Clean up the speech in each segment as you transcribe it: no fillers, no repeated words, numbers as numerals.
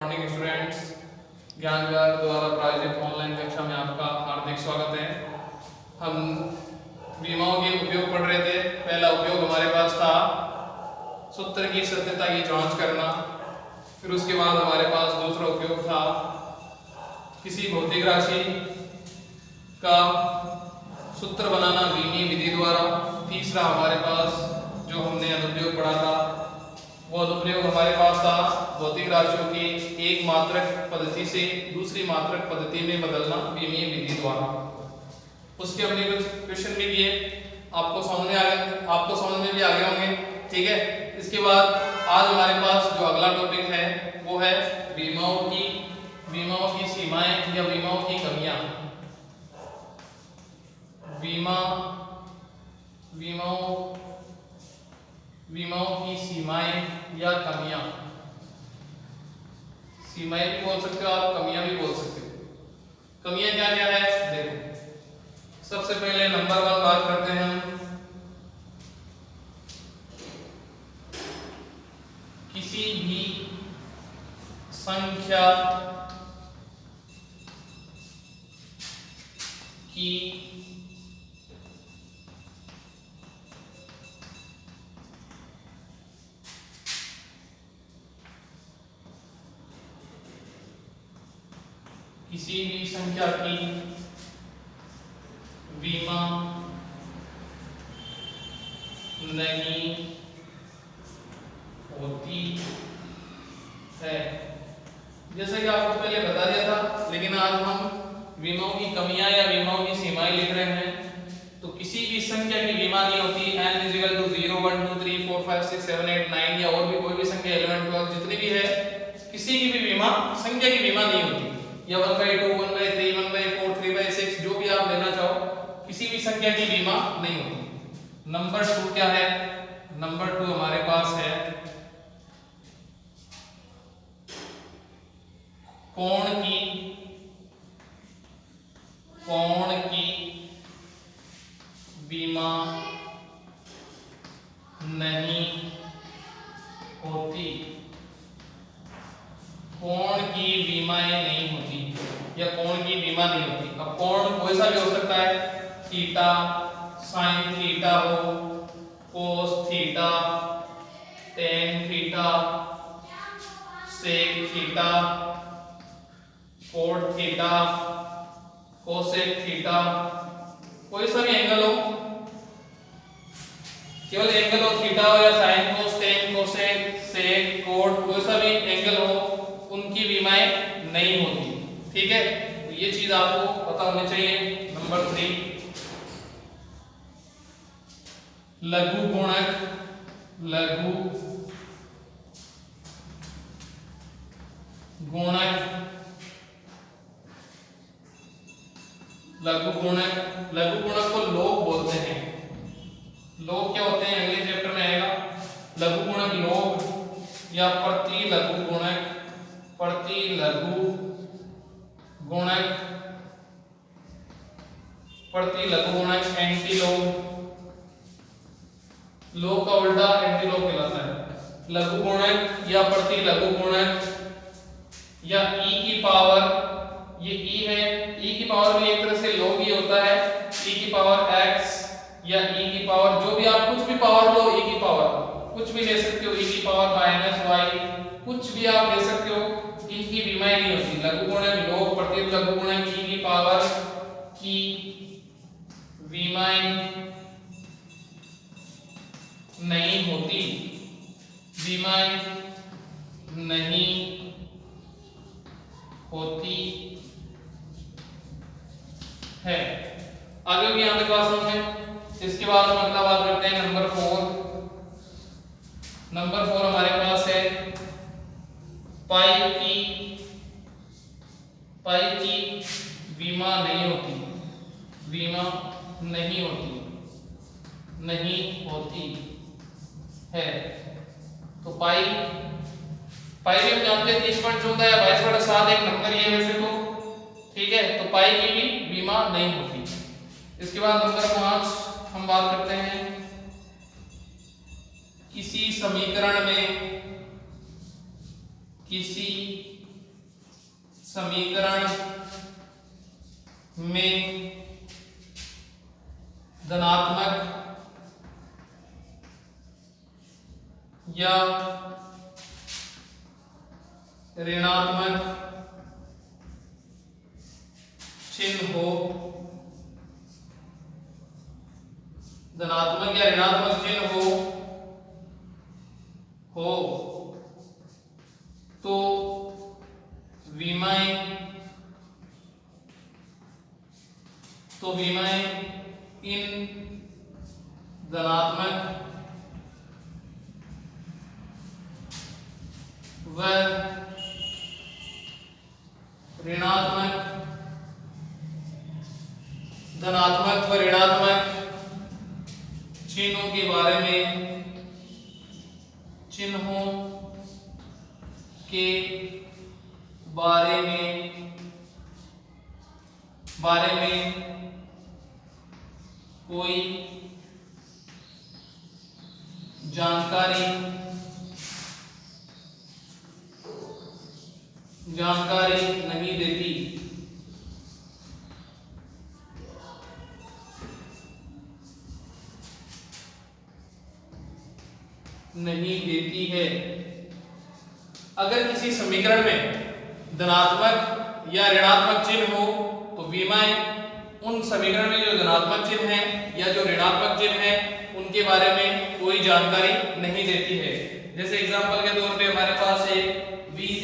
Morning students, ज्ञान विहार द्वारा प्रायोजित ऑनलाइन कक्षा में आपका हार्दिक स्वागत है। हम बीमाओं के उपयोग पढ़ रहे थे। पहला उपयोग हमारे पास था सूत्र की सत्यता की जांच करना। फिर उसके बाद हमारे पास दूसरा उपयोग था किसी भौतिक राशि का सूत्र बनाना बीमीय विधि द्वारा। तीसरा हमारे पास जो हमने अनुप्रयोग पढ़ा था वो अनुप्रयोग हमारे पास था भौतिक राशियों की एक मात्रक पद्धति से दूसरी मात्रक पद्धति में बदलना बीमीय विधि द्वारा। उसके हमने कुछ क्वेश्चन भी किए, आपको समझ में भी आ गए होंगे। ठीक है, इसके बाद आज हमारे पास जो अगला टॉपिक है वो है बीमाओं की सीमाएं या बीमाओं की कमियां। बीमाओं की सीमाएं या कमियां। सीमाएं भी बोल सकते हो आप, कमियां भी बोल सकते हो। कमियां क्या क्या है देखो। सबसे पहले नंबर 1 बात करते हैं हम। किसी भी संख्या की बीमा नहीं होती है। जैसे कि आपको पहले बता दिया था, लेकिन आज हम बीमाओं की कमियां या बीमाओं की सीमाएं लिख रहे हैं। तो किसी भी संख्या की बीमा नहीं होती। n = 0 1 2 3 4 5 6 7 8 9 या और भी कोई भी संख्या 11 12 जितनी भी है, किसी की भी बीमा संख्या की बीमा नहीं होती। या 1/2 1/3 1/4 3/6 जो भी आप लेना चाहो, किसी भी संख्या की बीमा नहीं होती। नंबर 2 क्या है? नंबर 2 हमारे पास है कोण की बीमा नहीं होती। कोण की बीमाएं नहीं होती या कोण की बीमा नहीं होती। अब कोण कोई सा भी हो सकता है, थीटा, साइन थीटा हो, cos theta, tan theta, sec theta, cot theta, cosec theta, कोई सा भी एंगल हो, केवल एंगल हो, थीटा हो या sine cos tan cosec sec cot, कोई सा भी एंगल हो, उनकी बीमाएं नहीं होती। ठीक है, तो ये चीज आपको पता होनी चाहिए। नंबर 3 लघु गुणक को लोग बोलते हैं। लोग क्या होते हैं अगले चैप्टर में आएगा। लघु गुणक लोग या प्रतिलघु गुणक एंटीलोग। लोग का उल्टा एंटीलोग कहलाता है। लघु गुणक या प्रतिलघु गुणक या e की पावर, ये e है, e की पावर भी एक तरह से log ही होता है। e की पावर x या e की पावर, जो भी आप कुछ भी पावर लो, e की पावर कुछ भी ले सकते हो, e की पावर -y कुछ भी आप ले सकते हो, इनकी बीमाएं नहीं होती। लघु गुणक log प्रतिलघु गुणक e की पावर की बीमाएं नहीं होती। बीमाएं नहीं होती है। आगे भी यहाँ तक बात समझ में। इसके बाद हम अगला बात करते हैं नंबर 4। नंबर 4 हमारे पास है पाई की बीमा नहीं होती है। तो पाई भी हम जानते हैं 30.14 या 22/7 एक नंबर ही है वैसे तो। ठीक है, तो पाई की भी बीमा नहीं होती। इसके बाद नंबर 5 हम बात करते हैं किसी समीकरण में किसी समीकरण में धनात्मक या ऋणात्मक चिन्ह हो, धनात्मक या ऋणात्मक चिन्ह हो तो विमाएं इन धनात्मक व ऋणात्मक चिन्हों के बारे में कोई जानकारी नहीं देती। है। अगर किसी समीकरण में धनात्मक या ऋणात्मक चिन्ह हो तो विमाएं उन समीकरण में जो धनात्मक चिन्ह है या जो ऋणात्मक चिन्ह है उनके बारे में कोई जानकारी नहीं देती है। जैसे एग्जांपल के तौर पे हमारे पास है v =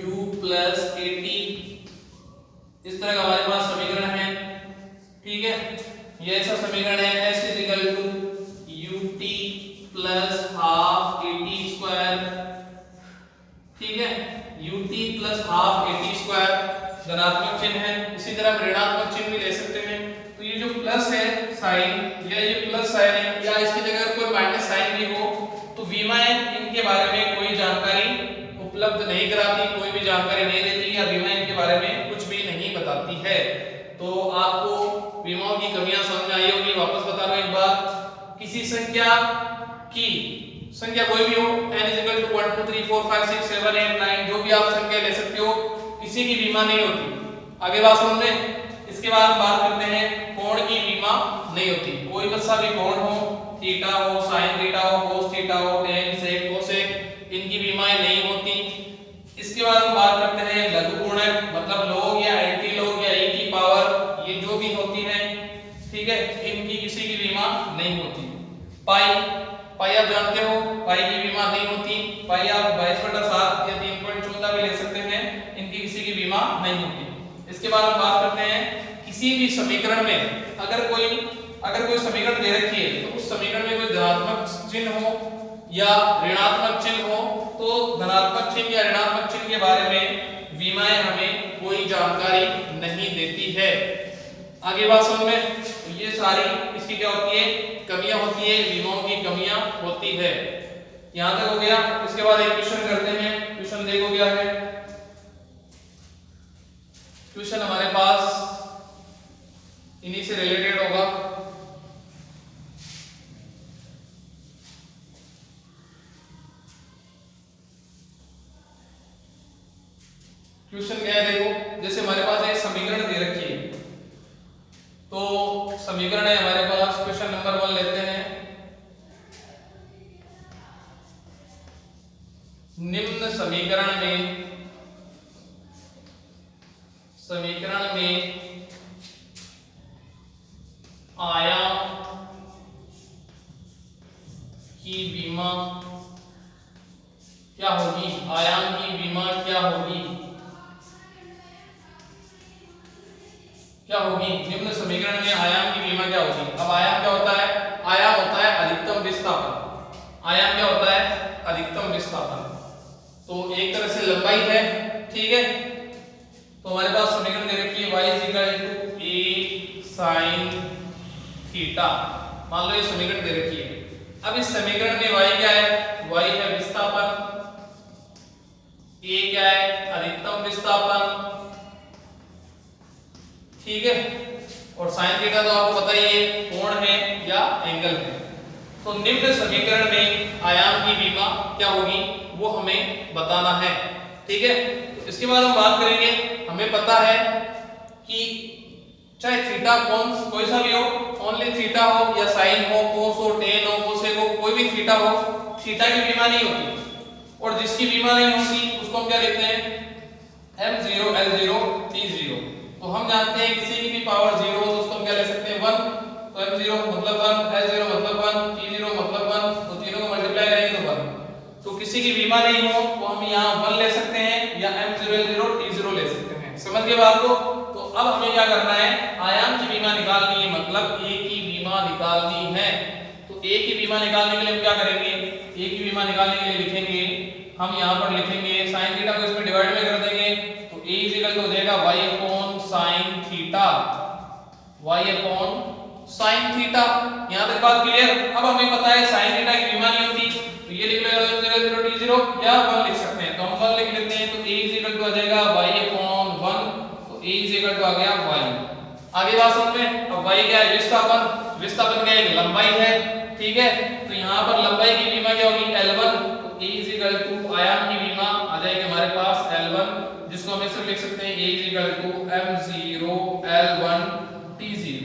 u + 80, इस तरह का हमारे पास समीकरण है। ठीक है, ये ऐसा समीकरण है s = ut + ½ 80²। ठीक है, ut + ½ 80² धनात्मक चिन्ह है। इसी तरह हम ऋणात्मक चिन्ह भी ले सकते हैं। तो ये जो प्लस है साइन या ये प्लस साइन है या इसकी जगह कोई माइनस साइन भी हो तो विमाएं इनके बारे में कोई जानकारी उपलब्ध नहीं कराती, कोई भी जानकारी नहीं देती या विमाएं इनके बारे में कुछ भी नहीं बताती है। तो आपको विमाओं की कमियां समझ में आई होगी। वापस बता रहा हूं एक बार, किसी संख्या कोई भी हो n = 1 2 3 4 5 6 7 8 9 जो भी आप संख्या ले सकते हो, किसी की विमा नहीं होती। आगे बात सुन ले। इसके बाद हम बात करते हैं कोण की विमा नहीं होती। कोई सा भी कोण हो, थीटा हो, साइन थीटा हो, कोस थीटा हो, tan सेक कोसेक, इनकी विमाएं नहीं होती। इसके बाद हम बात करते हैं लघुगुणक, मतलब लॉग या एंटी लॉग या e की पावर, ये जो भी होती है, ठीक है, इनकी किसी की विमा नहीं होती। पाई आप जानते हो, पाई की विमा नहीं होती। पाई आप 22/7 या 3.14 भी ले सकते हैं, इनकी किसी की विमा नहीं होती। इसके बाद हम बात करते हैं किसी भी समीकरण में अगर कोई समीकरण दे रखी है तो उस समीकरण में कोई धनात्मक चिन्ह हो या ऋणात्मक चिन्ह हो तो धनात्मक चिन्ह या ऋणात्मक चिन्ह के बारे में विमाएं हमें कोई जानकारी नहीं देती है। आगे बात समझ में, ये सारी इसकी क्या होती है, कमियां होती है, विमाओं की कमियां होती है। यहां तक हो गया। इसके बाद एक क्वेश्चन करते हैं। क्वेश्चन देखो क्या है। क्वेश्चन हमारे पास इन्हीं से रिलेटेड होगा। क्वेश्चन क्या है देखो, जैसे हमारे पास एक समीकरण दे रखी है, तो समीकरण है हमारे पास, क्वेश्चन नंबर 1 लेते हैं। निम्न समीकरण में आयाम की विमा क्या होगी? आयाम की विमा क्या होगी? निम्न समीकरण में आयाम की विमा क्या होगी? अब आयाम क्या होता है? आयाम होता है अधिकतम विस्थापन। आयाम क्या होता है? अधिकतम विस्थापन। तो एक तरह से लंबाई है, ठीक है। तो हमारे पास समीकरण दे रखी है y = a sin थीटा। मान लो ये समीकरण दे रखी है। अब इस समीकरण में y क्या है? y है विस्थापन, a क्या है? अधिकतम विस्थापन, ठीक है। और sin थीटा तो आपको पता ही है कोण है या एंगल है। तो निम्न समीकरण में आयाम की विमा क्या होगी वो हमें बताना है, ठीक है। इसके बाद हम बात करेंगे, हमें पता है कि चाहे थीटा कोण कोई सा भी हो, ओनली थीटा हो या साइन हो, कोस हो, टेन हो, कोसेक हो, कोई भी थीटा हो, थीटा की विमा नहीं होती, और जिसकी विमा नहीं होती उसको हम क्या लिखते हैं, m0 l0 t0। तो हम जानते हैं किसी की भी पावर 0 हो तो उसको हम क्या ले सकते हैं 1, तो m0 मतलब 1, l0 मतलब 1, t0 मतलब 1, तो तीनों को मल्टीप्लाई करेंगे तो 1। तो किसी की विमा नहीं हो तो हम यहाँ 1 ले सकते हैं या m0 l0 t0 ले सकते हैं। समझ गए बात को? तो अब हमें क्या करना है, आयाम की विमा निकालनी है, मतलब a की विमा निकालनी है। तो a की विमा निकालने के लिए हम क्या करेंगे, a की विमा निकालने के लिए लिखेंगे, हम यहाँ पर लिखेंगे sin थीटा को इसमें डिवाइड में कर देंगे, तो a इक्वल हो जाएगा y upon sin theta, y upon sin theta. यहाँ तक बात क्लियर? अब हमें पता है sin थीटा की विमा नहीं होती, तो ये लिख लो 0 0 t0 या 1 लिख सकते हैं, तो हम 1 लिख लेते हैं, तो a इक्वल हो जाएगा y अपॉन 1, तो a इक्वल आ गया y। आगे बात समझ में? अब y क्या है, विस्थापन, विस्थापन क्या है, लंबाई है, ठीक है। तो यहाँ पर लंबाई की विमा क्या होगी, L1, तो a इक्वल टू आयाम की विमा आ जाएगी हमारे पास L1, जिसको हम ऐसे लिख सकते हैं a equal to m0 l1 t0,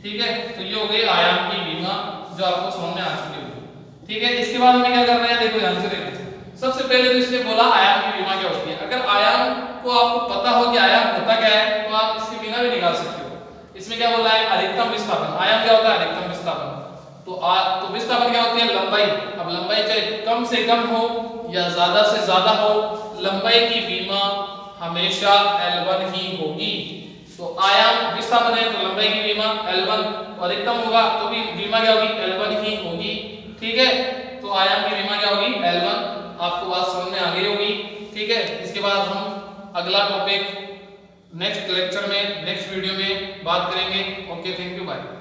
ठीक है। तो ये हो गई आयाम की विमा जो आपको समझ में आ चुकी होगी, ठीक है। इसके बाद हमें क्या करना है, देखो ध्यान से देखो। सबसे पहले तो इसने बोला आयाम की विमा क्या होती है। अगर आयाम को आपको पता हो कि आयाम होता क्या है तो आप इसकी विमा भी निकाल सकते हो। इसमें क्या बोला है, अधिकतम विस्थापन। आयाम क्या होता है, अधिकतम विस्थापन। तो विस्थापन क्या होती है, लंबाई। अब लंबाई चाहे कम से कम हो या ज्यादा से ज्यादा हो, लंबाई की विमा हमेशा L1 ही होगी। तो आयाम विस्थापन है तो लंबाई की विमा L1, तो अधिकतम होगा तो भी विमा क्या होगी, L1 ही होगी, ठीक है। तो आयाम की विमा क्या होगी, L1। आपको बात समझ में आ गई होगी, ठीक है। इसके बाद हम अगला टॉपिक नेक्स्ट लेक्चर में, नेक्स्ट वीडियो में बात करेंगे। Okay, thank you, bye.